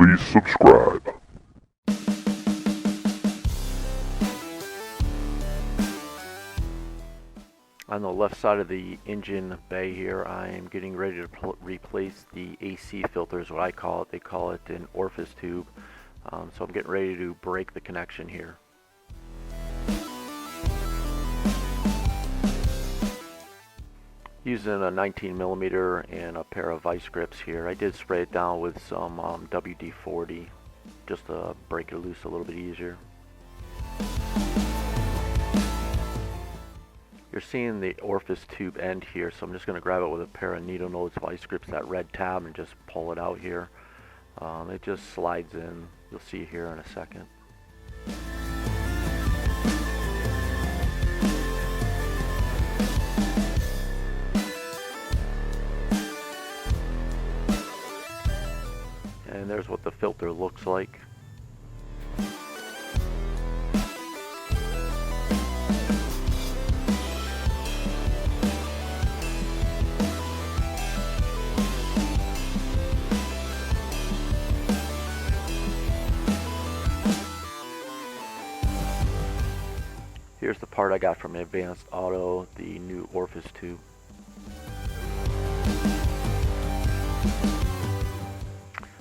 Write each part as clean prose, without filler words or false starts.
please subscribe. On the left side of the engine bay here, I am getting ready to replace the AC filters, what I call it. They call it an Orfice tube. So I'm getting ready to break the connection here. Using a 19mm and a pair of vice grips here. I did spray it down with some WD-40 just to break it loose a little bit easier. You're seeing the Orfice tube end here, so I'm just going to grab it with a pair of needle nose vice grips, that red tab, and just pull it out here. It just slides in. You'll see here in a second. And there's what the filter looks like. Here's the part I got from Advanced Auto, the new Orfice tube.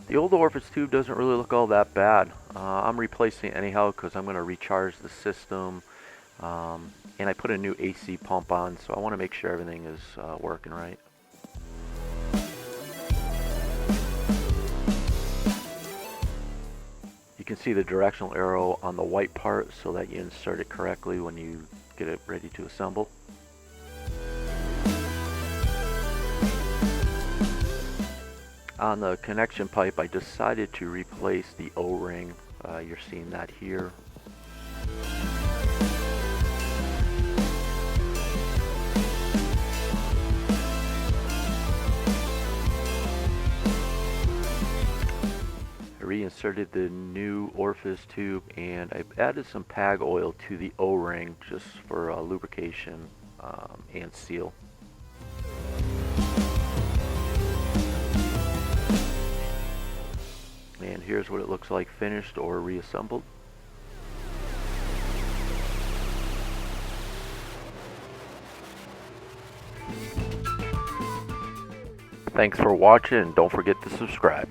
The old Orfice tube doesn't really look all that bad. I'm replacing it anyhow because I'm going to recharge the system, and I put a new AC pump on, so I want to make sure everything is working right. You can see the directional arrow on the white part so that you insert it correctly when you get it ready to assemble. On the connection pipe, I decided to replace the O-ring. You're seeing that here. I reinserted the new Orfice tube, and I added some PAG oil to the O-ring just for lubrication and seal. And here's what it looks like finished or reassembled. Thanks for watching, and don't forget to subscribe.